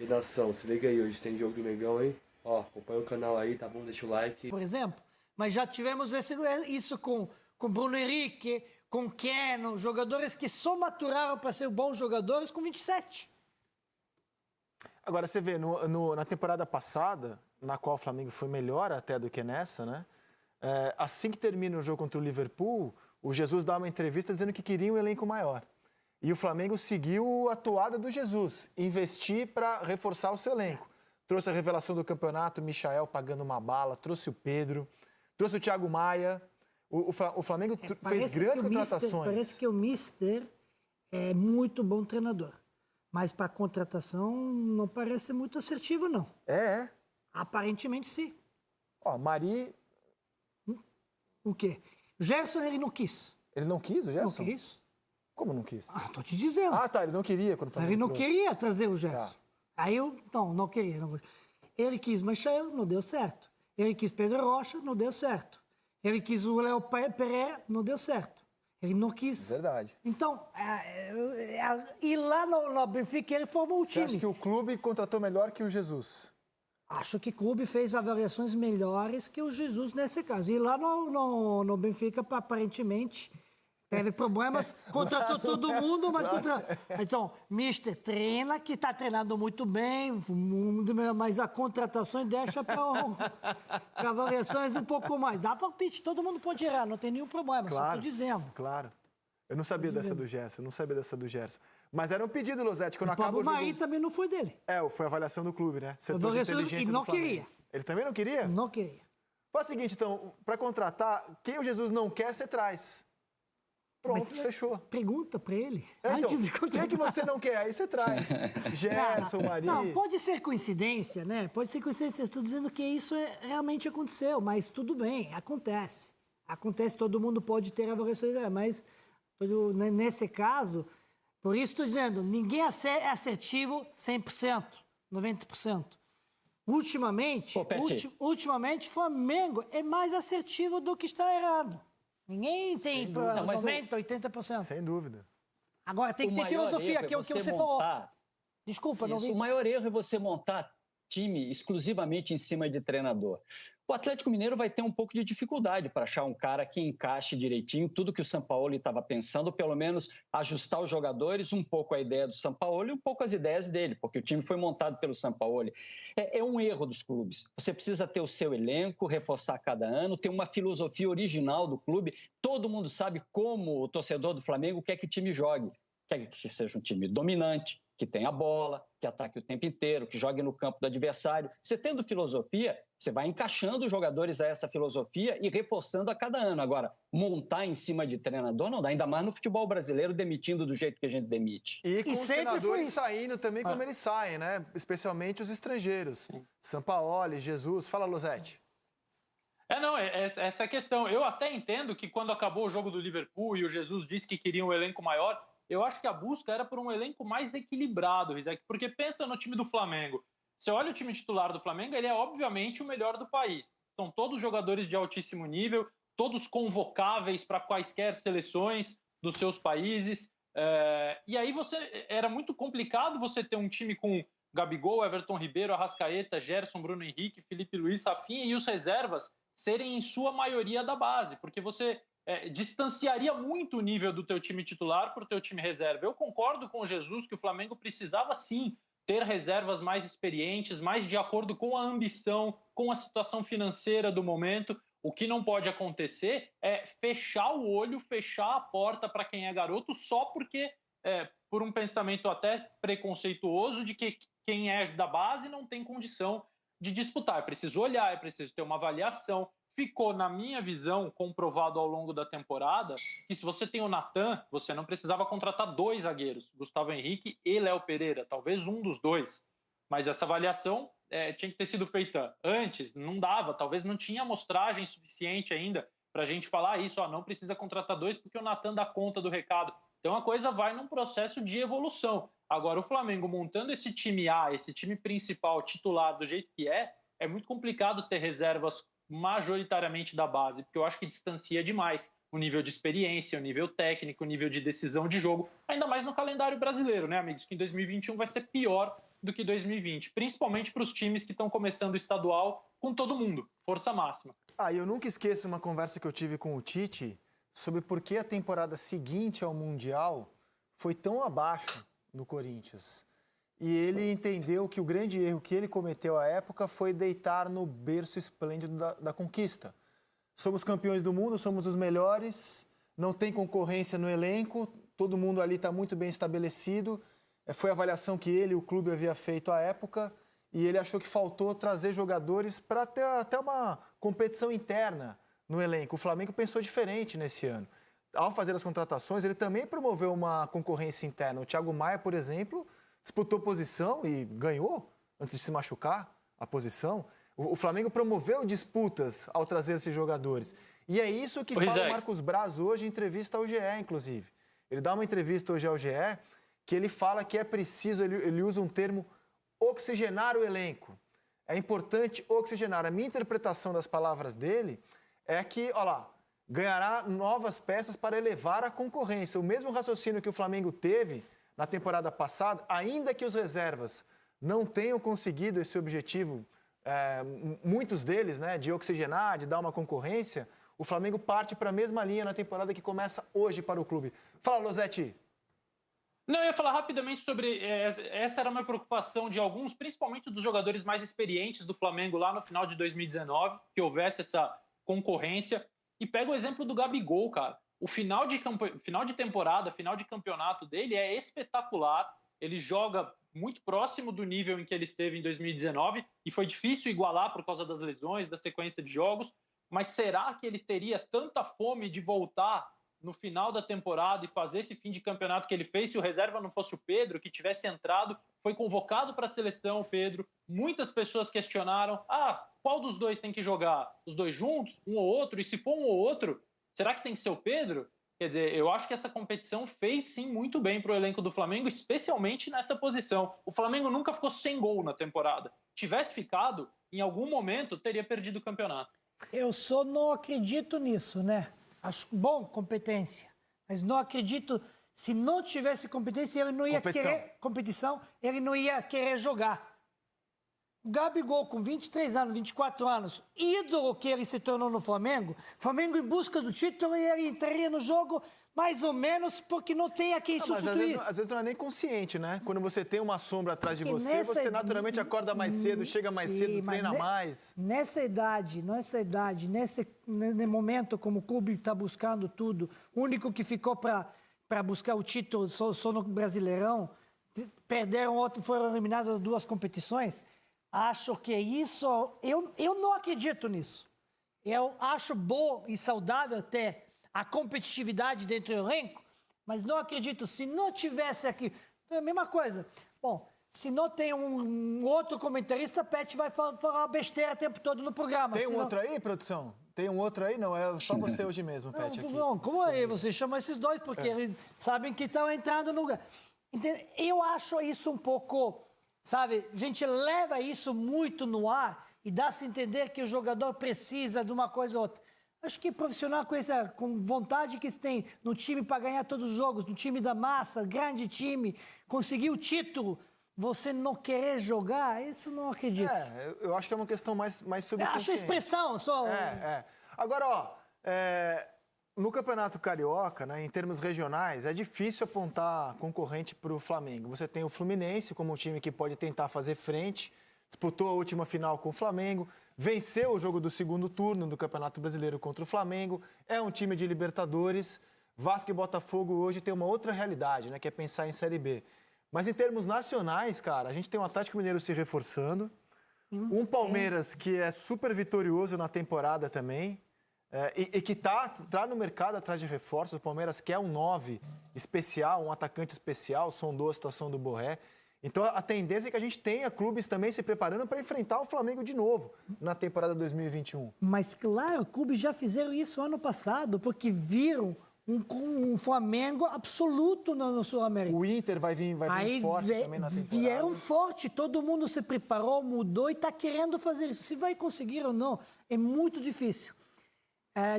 E nação, se liga aí, hoje tem jogo do Mengão, hein? Ó, acompanha o canal aí, tá bom? Deixa o like. Por exemplo, mas já tivemos isso com Bruno Henrique, com Keno, jogadores que só maturaram para ser bons jogadores com 27. Agora, você vê, na temporada passada, na qual o Flamengo foi melhor até do que nessa, né? Assim que termina o jogo contra o Liverpool, o Jesus dá uma entrevista dizendo que queria um elenco maior. E o Flamengo seguiu a toada do Jesus, investir para reforçar o seu elenco. Trouxe a revelação do campeonato, o Michael pagando uma bala, trouxe o Pedro, trouxe o Thiago Maia. O Flamengo fez grandes contratações. Parece que o Mister é muito bom treinador. Mas para contratação não parece muito assertivo, não. É. Aparentemente, sim. Ó, Mari... O quê? O Gerson, ele não quis. Ele não quis, o Gerson? Não quis. Como não quis? Tô te dizendo. Tá, ele não queria quando o Flamengo Ele não trouxe. queria trazer o Gerson. Tá. Aí não queria. Não. Ele quis Michael, não deu certo. Ele quis Pedro Rocha, não deu certo. Ele quis o Léo Pereira, não deu certo. Ele não quis... Verdade. Então, e lá no Benfica ele formou o Você time. acha que o clube contratou melhor que o Jesus? Acho que o clube fez avaliações melhores que o Jesus nesse caso. E lá no Benfica, aparentemente, teve problemas, contratou todo mundo, mas Então, Mister treina, que está treinando muito bem, mas a contratação deixa para avaliações um pouco mais. Dá palpite, todo mundo pode errar, não tem nenhum problema, Claro, só estou dizendo. Claro. Eu não sabia dessa do Gerson, Mas era um pedido, Losete, quando acaba o jogo... O Mari também não foi dele. Foi a avaliação do clube, né? Setor de E inteligência não do Flamengo. queria. Ele também não queria? Não queria. Faz o seguinte, então, para contratar, quem o Jesus não quer, você traz. Pronto, fechou. Pergunta para ele. Então, Antes de contratar. quem que você não quer? Aí você traz. Gerson, Mari... Não, pode ser coincidência, né? Pode ser coincidência. Eu estou dizendo que isso realmente aconteceu, mas tudo bem, acontece. Acontece, todo mundo pode ter avaliações, mas nesse caso, por isso estou dizendo, ninguém é assertivo 100%, 90%. Ultimamente, Flamengo é mais assertivo do que está errado. Ninguém tem 90%, 80%. Sem dúvida. Agora, tem que ter filosofia, que é o que você falou. Desculpa, não vi. O maior erro é você montar time exclusivamente em cima de treinador. O Atlético Mineiro vai ter um pouco de dificuldade para achar um cara que encaixe direitinho tudo que o Sampaoli estava pensando, pelo menos ajustar os jogadores, um pouco a ideia do Sampaoli e um pouco as ideias dele, porque o time foi montado pelo Sampaoli. É um erro dos clubes. Você precisa ter o seu elenco, reforçar cada ano, ter uma filosofia original do clube. Todo mundo sabe como o torcedor do Flamengo quer que o time jogue. Quer que seja um time dominante, que tenha a bola, que ataque o tempo inteiro, que jogue no campo do adversário. Você tendo filosofia, você vai encaixando os jogadores a essa filosofia e reforçando a cada ano. Agora, montar em cima de treinador não dá, ainda mais no futebol brasileiro, demitindo do jeito que a gente demite. E com os treinadores saindo também como eles saem, né? Especialmente os estrangeiros. Sim. Sampaoli, Jesus. Fala, Losete. Essa é a questão. Eu até entendo que quando acabou o jogo do Liverpool e o Jesus disse que queria um elenco maior, eu acho que a busca era por um elenco mais equilibrado, Rizek, porque pensa no time do Flamengo. Você olha o time titular do Flamengo, ele é obviamente o melhor do país. São todos jogadores de altíssimo nível, todos convocáveis para quaisquer seleções dos seus países. E aí era muito complicado você ter um time com Gabigol, Everton Ribeiro, Arrascaeta, Gerson, Bruno Henrique, Felipe Luiz, Rafinha e os reservas serem em sua maioria da base, porque você distanciaria muito o nível do teu time titular para o teu time reserva. Eu concordo com o Jesus que o Flamengo precisava sim ter reservas mais experientes, mais de acordo com a ambição, com a situação financeira do momento. O que não pode acontecer é fechar o olho, fechar a porta para quem é garoto só porque, por um pensamento até preconceituoso de que quem é da base não tem condição de disputar. É preciso olhar, é preciso ter uma avaliação. Ficou, na minha visão, comprovado ao longo da temporada que se você tem o Natan, você não precisava contratar 2 zagueiros, Gustavo Henrique e Léo Pereira, talvez um dos 2. Mas essa avaliação tinha que ter sido feita antes, não dava, talvez não tinha amostragem suficiente ainda para a gente falar isso, não precisa contratar 2 porque o Natan dá conta do recado. Então a coisa vai num processo de evolução. Agora o Flamengo montando esse time A, esse time principal, titular, do jeito que é muito complicado ter reservas majoritariamente da base, porque eu acho que distancia demais o nível de experiência, o nível técnico, o nível de decisão de jogo, ainda mais no calendário brasileiro, né, amigos? Que em 2021 vai ser pior do que 2020, principalmente para os times que estão começando o estadual com todo mundo, força máxima. Eu nunca esqueço uma conversa que eu tive com o Tite sobre por que a temporada seguinte ao Mundial foi tão abaixo no Corinthians. E ele entendeu que o grande erro que ele cometeu à época foi deitar no berço esplêndido da conquista. Somos campeões do mundo, somos os melhores, não tem concorrência no elenco, todo mundo ali está muito bem estabelecido. Foi a avaliação que ele e o clube havia feito à época e ele achou que faltou trazer jogadores para ter até uma competição interna no elenco. O Flamengo pensou diferente nesse ano. Ao fazer as contratações, ele também promoveu uma concorrência interna. O Thiago Maia, por exemplo, disputou posição e ganhou, antes de se machucar, a posição. O Flamengo promoveu disputas ao trazer esses jogadores. E é isso que fala o Marcos Braz hoje em entrevista ao GE, inclusive. Ele dá uma entrevista hoje ao GE que ele fala que é preciso, ele usa um termo, oxigenar o elenco. É importante oxigenar. A minha interpretação das palavras dele é que, olha lá, ganhará novas peças para elevar a concorrência. O mesmo raciocínio que o Flamengo teve na temporada passada, ainda que os reservas não tenham conseguido esse objetivo, muitos deles, né, de oxigenar, de dar uma concorrência, o Flamengo parte para a mesma linha na temporada que começa hoje para o clube. Fala, Losetti. Não, eu ia falar rapidamente sobre... essa era uma preocupação de alguns, principalmente dos jogadores mais experientes do Flamengo lá no final de 2019, que houvesse essa concorrência. E pega o exemplo do Gabigol, cara. O final de temporada, final de campeonato dele é espetacular. Ele joga muito próximo do nível em que ele esteve em 2019 e foi difícil igualar por causa das lesões, da sequência de jogos. Mas será que ele teria tanta fome de voltar no final da temporada e fazer esse fim de campeonato que ele fez se o reserva não fosse o Pedro, que tivesse entrado, foi convocado para a seleção, o Pedro. Muitas pessoas questionaram, qual dos dois tem que jogar? Os dois juntos? Um ou outro? E se for um ou outro, será que tem que ser o Pedro? Quer dizer, eu acho que essa competição fez sim muito bem para o elenco do Flamengo, especialmente nessa posição. O Flamengo nunca ficou sem gol na temporada. Tivesse ficado, em algum momento, teria perdido o campeonato. Eu só não acredito nisso, né? Acho bom competência, mas não acredito. Se não tivesse competência, ele não ia querer competição, ele não ia querer jogar. O Gabigol, com 23 anos, 24 anos, ídolo que ele se tornou no Flamengo, Flamengo em busca do título, e ele entraria no jogo mais ou menos porque não tem a quem substituir. Mas às vezes não é nem consciente, né? Quando você tem uma sombra atrás de você, você naturalmente acorda mais cedo, chega mais cedo, treina mais. Nesse momento, como o clube está buscando tudo, o único que ficou para buscar o título só no Brasileirão, perderam outro, foram eliminados das duas competições. Acho que isso... Eu não acredito nisso. Eu acho bom e saudável ter a competitividade dentro do elenco, mas não acredito, se não tivesse aqui... É a mesma coisa. Bom, se não tem um outro comentarista, Pet vai falar besteira o tempo todo no programa. Tem outro aí, produção? Tem um outro aí? Não, é só você hoje mesmo, Pet. Não, como aí? Você chama esses dois, porque eles sabem que estão entrando no lugar. Eu acho isso um pouco... Sabe, a gente leva isso muito no ar e dá-se a entender que o jogador precisa de uma coisa ou outra. Acho que profissional com vontade que se tem no time para ganhar todos os jogos, no time da massa, grande time, conseguir o título, você não querer jogar, isso não acredito. Eu acho que é uma questão mais subconsciente. Acho a expressão só... Agora, no Campeonato Carioca, né, em termos regionais, é difícil apontar concorrente para o Flamengo. Você tem o Fluminense como um time que pode tentar fazer frente, disputou a última final com o Flamengo, venceu o jogo do segundo turno do Campeonato Brasileiro contra o Flamengo, é um time de Libertadores. Vasco e Botafogo hoje tem uma outra realidade, né, que é pensar em Série B. Mas em termos nacionais, cara, a gente tem um Atlético Mineiro se reforçando, um Palmeiras que é super vitorioso na temporada também, e que tá no mercado atrás de reforços. O Palmeiras quer um 9 especial, um atacante especial, sondou a situação do Borré. Então a tendência é que a gente tenha clubes também se preparando para enfrentar o Flamengo de novo na temporada 2021. Mas claro, clubes já fizeram isso ano passado, porque viram um Flamengo absoluto no Sul-América. O Inter vai vir forte também na temporada. Vieram forte, todo mundo se preparou, mudou e está querendo fazer isso. Se vai conseguir ou não, é muito difícil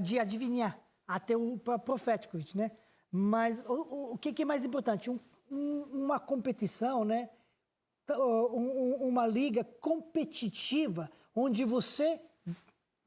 de adivinhar, até o profético, né? Mas o que é mais importante? Uma competição, né? uma liga competitiva, onde você,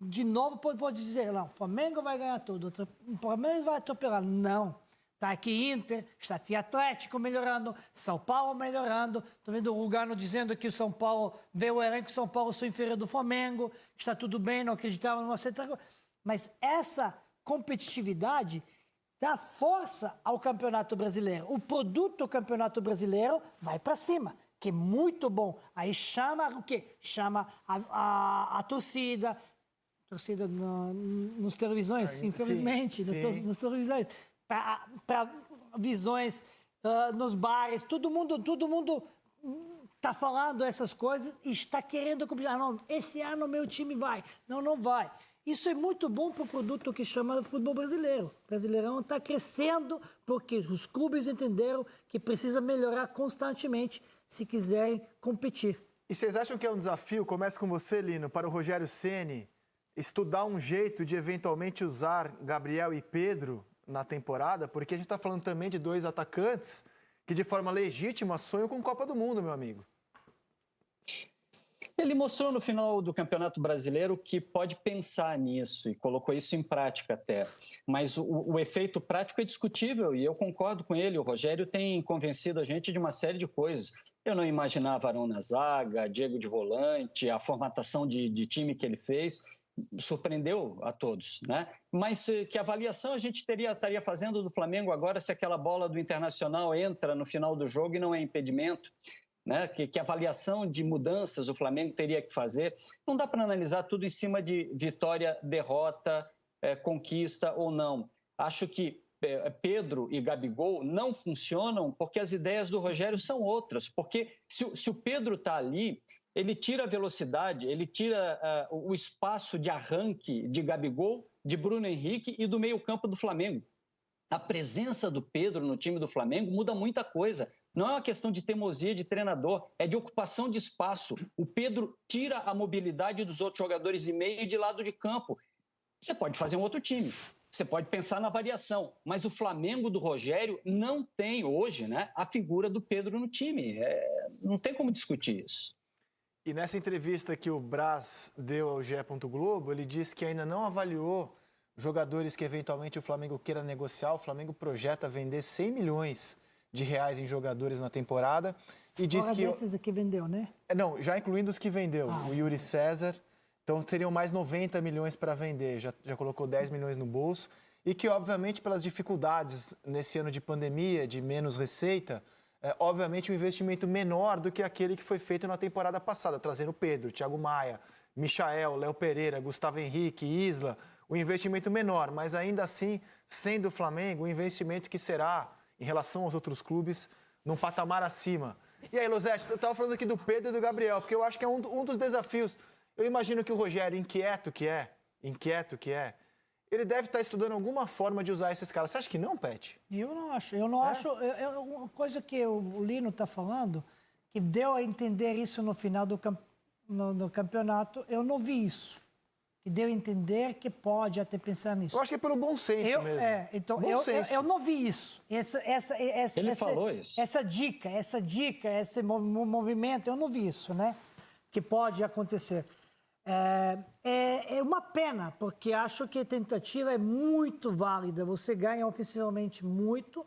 de novo, pode dizer, não, o Flamengo vai ganhar tudo, o Palmeiras vai atropelar. Não. Está aqui Inter, está aqui Atlético melhorando, São Paulo melhorando. Estou vendo o Lugano dizendo que o São Paulo, vê o elenco de São Paulo, sou inferior do Flamengo, está tudo bem, não acreditava numa central. Mas essa competitividade dá força ao Campeonato Brasileiro. O produto do Campeonato Brasileiro vai para cima, que é muito bom. Aí chama o quê? Chama a torcida nas televisões, infelizmente, nas televisões. Para visões nos bares, todo mundo está falando essas coisas e está querendo competir. Não, esse ano meu time vai. Não vai. Isso é muito bom para o produto que chama futebol brasileiro. O Brasileirão está crescendo porque os clubes entenderam que precisa melhorar constantemente se quiserem competir. E vocês acham que é um desafio, começa com você, Lino, para o Rogério Ceni, estudar um jeito de eventualmente usar Gabriel e Pedro na temporada, porque a gente está falando também de 2 atacantes que de forma legítima sonham com Copa do Mundo, meu amigo. Ele mostrou no final do Campeonato Brasileiro que pode pensar nisso e colocou isso em prática até. Mas o efeito prático é discutível e eu concordo com ele. O Rogério tem convencido a gente de uma série de coisas. Eu não imaginava Arão na zaga, Diego de volante, a formatação de time que ele fez. Surpreendeu a todos, né? Mas que avaliação a gente estaria fazendo do Flamengo agora se aquela bola do Internacional entra no final do jogo e não é impedimento, né? Que avaliação de mudanças o Flamengo teria que fazer? Não dá para analisar tudo em cima de vitória, derrota, conquista ou não. Acho que Pedro e Gabigol não funcionam porque as ideias do Rogério são outras, porque se o Pedro está ali, ele tira a velocidade, ele tira o espaço de arranque de Gabigol, de Bruno Henrique e do meio-campo do Flamengo. A presença do Pedro no time do Flamengo muda muita coisa. Não é uma questão de teimosia de treinador, é de ocupação de espaço. O Pedro tira a mobilidade dos outros jogadores de meio e de lado de campo. Você pode fazer um outro time, você pode pensar na variação, mas o Flamengo do Rogério não tem hoje, né, a figura do Pedro no time. Não tem como discutir isso. E nessa entrevista que o Braz deu ao GE. Globo, ele disse que ainda não avaliou jogadores que eventualmente o Flamengo queira negociar. O Flamengo projeta vender 100 milhões de reais em jogadores na temporada. E diz que desses aqui vendeu, né? Não, já incluindo os que vendeu. O Yuri César. Então teriam mais 90 milhões para vender. Já colocou 10 milhões no bolso. E que, obviamente, pelas dificuldades nesse ano de pandemia, de menos receita, obviamente um investimento menor do que aquele que foi feito na temporada passada, trazendo Pedro, Thiago Maia, Michael, Léo Pereira, Gustavo Henrique, Isla, um investimento menor, mas ainda assim, sendo o Flamengo, um investimento que será, em relação aos outros clubes, num patamar acima. E aí, Losetti, eu estava falando aqui do Pedro e do Gabriel, porque eu acho que é um dos desafios. Eu imagino que o Rogério, inquieto que é, ele deve estar estudando alguma forma de usar esses caras. Você acha que não, Pet? Eu não acho. Uma coisa que o Lino está falando, que deu a entender isso no final do campeonato, eu não vi isso. Que deu a entender que pode até pensar nisso. Eu acho que é pelo bom senso mesmo. Então, eu não vi isso. Ele falou isso. Essa dica, esse movimento, eu não vi isso, né? Que pode acontecer. É uma pena, porque acho que a tentativa é muito válida. Você ganha ofensivamente muito,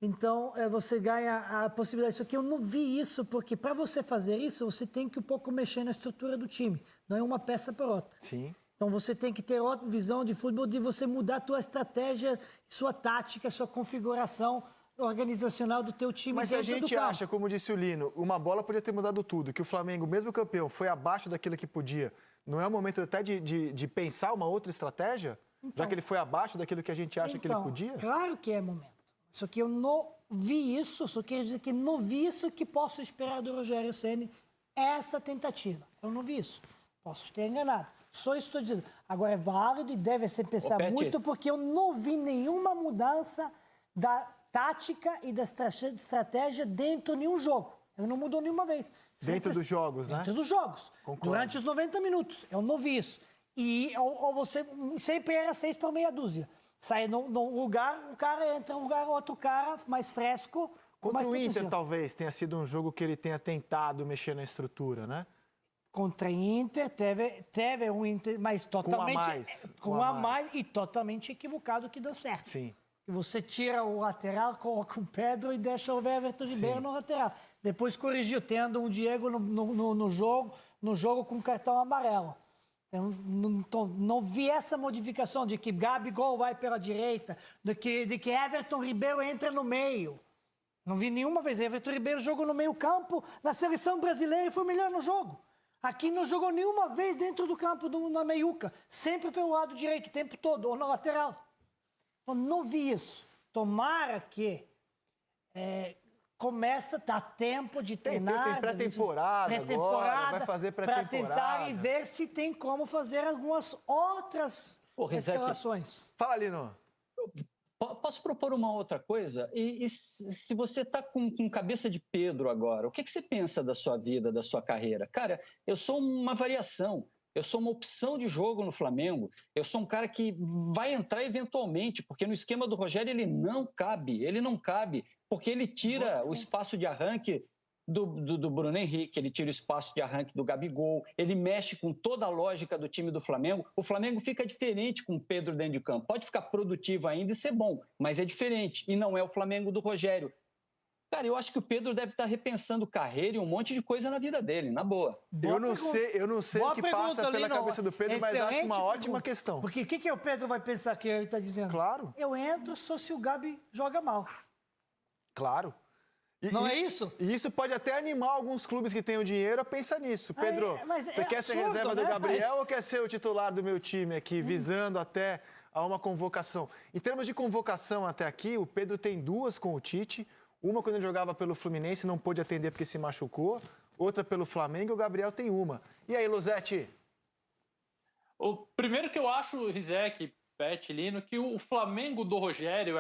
então você ganha a possibilidade. Só que eu não vi isso, porque para você fazer isso, você tem que um pouco mexer na estrutura do time. Não é uma peça por outra. Sim. Então você tem que ter outra visão de futebol, de você mudar a tua estratégia, sua tática, sua configuração organizacional do teu time. Mas se a gente acha, como disse o Lino, uma bola podia ter mudado tudo, que o Flamengo, mesmo campeão, foi abaixo daquilo que podia, não é o momento até de pensar uma outra estratégia? Então, já que ele foi abaixo daquilo que a gente acha que ele podia? Claro que é momento. Só que eu não vi isso, só quero dizer que não vi isso que posso esperar do Rogério Ceni, essa tentativa. Eu não vi isso. Posso ter enganado. Só isso estou dizendo. Agora é válido e deve ser pensado muito, porque eu não vi nenhuma mudança da tática e da estratégia dentro de um jogo. Ele não mudou nenhuma vez. Dentro dos jogos, né? Dentro dos jogos. Concordo. Durante os 90 minutos. Eu não vi isso. E ou você sempre era 6 para meia dúzia. Sai num lugar, um cara entra num lugar, outro cara mais fresco, Contra mais o Inter, potencial. talvez, tenha sido um jogo que ele tenha tentado mexer na estrutura, né? Contra o Inter, teve um Inter, mas totalmente... Com a mais e totalmente equivocado que deu certo. Sim. Que você tira o lateral, coloca o Pedro e deixa o Everton Ribeiro no lateral. Depois corrigiu, tendo um Diego no jogo com cartão amarelo. Eu não vi essa modificação de que Gabigol vai pela direita, de que Everton Ribeiro entra no meio. Não vi nenhuma vez. Everton Ribeiro jogou no meio campo na seleção brasileira e foi melhor no jogo. Aqui não jogou nenhuma vez dentro do campo na meiuca. Sempre pelo lado direito o tempo todo, ou na lateral. Eu não vi isso. Tomara que dá tempo de treinar. Tem pré-temporada agora, vai fazer pré-temporada. Para tentar e ver se tem como fazer algumas outras escalações. Fala, Lino. Posso propor uma outra coisa? E se você está com cabeça de Pedro agora, o que você pensa da sua vida, da sua carreira? Cara, eu sou uma variação. Eu sou uma opção de jogo no Flamengo. Eu sou um cara que vai entrar eventualmente, porque no esquema do Rogério ele não cabe, porque ele tira o espaço de arranque do Bruno Henrique, ele tira o espaço de arranque do Gabigol, ele mexe com toda a lógica do time do Flamengo. O Flamengo fica diferente com o Pedro dentro de campo. Pode ficar produtivo ainda e ser bom, mas é diferente, e não é o Flamengo do Rogério. Cara, eu acho que o Pedro deve estar repensando carreira e um monte de coisa na vida dele, na boa. Eu não sei o que passa pela cabeça do Pedro, mas acho uma ótima questão. Porque o que o Pedro vai pensar que ele está dizendo? Claro. Eu entro só se o Gabi joga mal. Claro. Não é isso? E isso pode até animar alguns clubes que têm o dinheiro a pensar nisso. Pedro, você quer ser absurdo, reserva do né? Gabriel ou quer ser o titular do meu time aqui, visando até a uma convocação? Em termos de convocação até aqui, o Pedro tem 2 com o Tite. Uma quando ele jogava pelo Fluminense, não pôde atender porque se machucou. Outra pelo Flamengo e o Gabriel tem uma. E aí, Losetti? O primeiro que eu acho, Rizek, Pet, Lino, que o Flamengo do Rogério